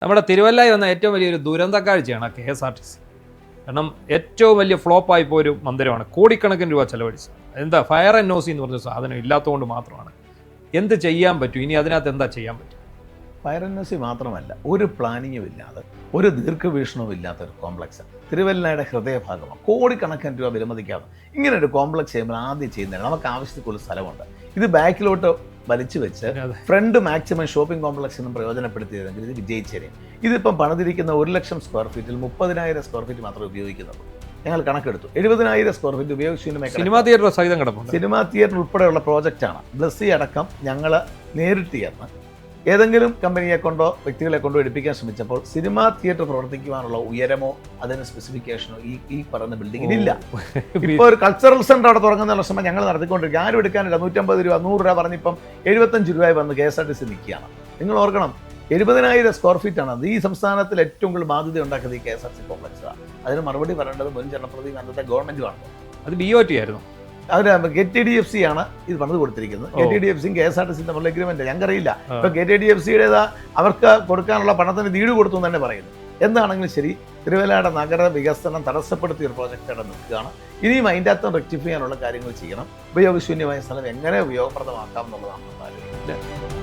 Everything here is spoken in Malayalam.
നമ്മുടെ തിരുവല്ലയിൽ വന്ന ഏറ്റവും വലിയൊരു ദുരന്ത കാഴ്ചയാണ് KSRTC. കാരണം ഏറ്റവും വലിയ ഫ്ലോപ്പായി പോയൊരു മന്ദിരമാണ്. കോടിക്കണക്കിന് രൂപ ചെലവഴിച്ചത്. എന്താ ഫയർ NOC എന്ന് പറഞ്ഞ സാധനം ഇല്ലാത്തതുകൊണ്ട് മാത്രമാണ്. എന്ത് ചെയ്യാൻ പറ്റും? ഇനി അതിനകത്ത് എന്താ ചെയ്യാൻ പറ്റും? ഫയർ NOC മാത്രമല്ല, ഒരു പ്ലാനിങ്ങും ഇല്ലാതെ, ഒരു ദീർഘവീക്ഷണവും ഇല്ലാത്തൊരു കോംപ്ലക്സ് തിരുവല്ലയുടെ ഹൃദയഭാഗമാണ്. കോടിക്കണക്കിന് രൂപ വിലമതിക്കാതെ ഇങ്ങനെ ഒരു കോംപ്ലക്സ് ചെയ്യുമ്പോൾ ആദ്യം ചെയ്യുന്നതാണ് നമുക്ക് ആവശ്യത്തിലുള്ള സ്ഥലമുണ്ട്. ഇത് ബാക്കിലോട്ട് വലിച്ചു വെച്ച് ഫ്രണ്ട് മാക്സിമം ഷോപ്പിംഗ് കോംപ്ലക്സിനും പ്രയോജനപ്പെടുത്തിയതെങ്കിൽ ഇത് വിജയിച്ചേനെ. ഇതിപ്പം പണിതിരിക്കുന്ന 1,00,000 സ്ക്വയർ ഫീറ്റിൽ 30,000 സ്ക്വയർ ഫീറ്റ് മാത്രമേ ഉപയോഗിക്കുന്നുള്ളൂ. ഞങ്ങൾ കണക്കെടുത്തു. 70,000 സ്ക്വയർ ഫീറ്റ് ഉപയോഗിച്ചു. സിനിമാ തിയേറ്റർ സഹിതം കിടപ്പുണ്ട്. സിനിമാ തിയേറ്റർ ഉൾപ്പെടെയുള്ള പ്രോജക്റ്റാണ്. ബ്ലസ്സി അടക്കം ഞങ്ങൾ നേരിട്ട് ചേർന്ന് ഏതെങ്കിലും കമ്പനിയെ കൊണ്ടോ വ്യക്തികളെ കൊണ്ടോ എടുപ്പിക്കാൻ ശ്രമിച്ചപ്പോൾ സിനിമാ തിയേറ്റർ പ്രവർത്തിക്കുവാനുള്ള ഉയരമോ അതിന് സ്പെസിഫിക്കേഷനോ ഈ പറയുന്ന ബിൽഡിങ്ങിനില്ല. ഇപ്പോൾ ഒരു കൾച്ചറൽ സെന്റർ അവിടെ തുടങ്ങുന്ന ശ്രമം ഞങ്ങൾ നടത്തിക്കൊണ്ടിരിക്കുക. ആരും എടുക്കാനില്ല. 150 രൂപ 100 രൂപ പറഞ്ഞിപ്പം 75 രൂപ വന്ന് KSRTC നിൽക്കുകയാണ്. നിങ്ങൾ ഓർക്കണം, 70,000 സ്ക്വയർ ഫീറ്റ് ആണ്. അത് ഈ സംസ്ഥാനത്തിൽ ഏറ്റവും കൂടുതൽ ബാധ്യത ഉണ്ടാക്കുന്നത് ഈ KSRTC കോംപ്ലക്സാണ്. അതിന് മറുപടി പറയേണ്ടത് മുൻ ജനപ്രതിനിധി അന്നത്തെ ഗവൺമെന്റുമാണ്. അത് BOT ആയിരുന്നു. അവർ KTDFC ആണ് ഇത് പണിത് കൊടുത്തിരിക്കുന്നത്. KTDFCയും KSRTCയും തമ്മിലുള്ള എഗ്രിമെന്റ് ഞങ്ങൾക്കറിയില്ല. ഇപ്പൊ KTDFCയുടേത് അവർക്ക് കൊടുക്കാനുള്ള പണത്തിന് ഈട് കൊടുത്തു എന്ന് തന്നെ പറയുന്നു. എന്താണെങ്കിലും ശരി, തിരുവല്ലയുടെ നഗര വികസനം തടസ്സപ്പെടുത്തിയ ഒരു പ്രോജക്റ്റ് അവിടെ നിൽക്കുകയാണ്. ഇനിയും അതിൻ്റെ അകത്ത് റെക്ടിഫൈ ചെയ്യാനുള്ള കാര്യങ്ങൾ ചെയ്യണം. ഉപയോഗശൂന്യമായ സ്ഥലം എങ്ങനെ ഉപയോഗപ്രദമാക്കാം എന്നുള്ളതാണ് ആലോചിക്കുന്നത്.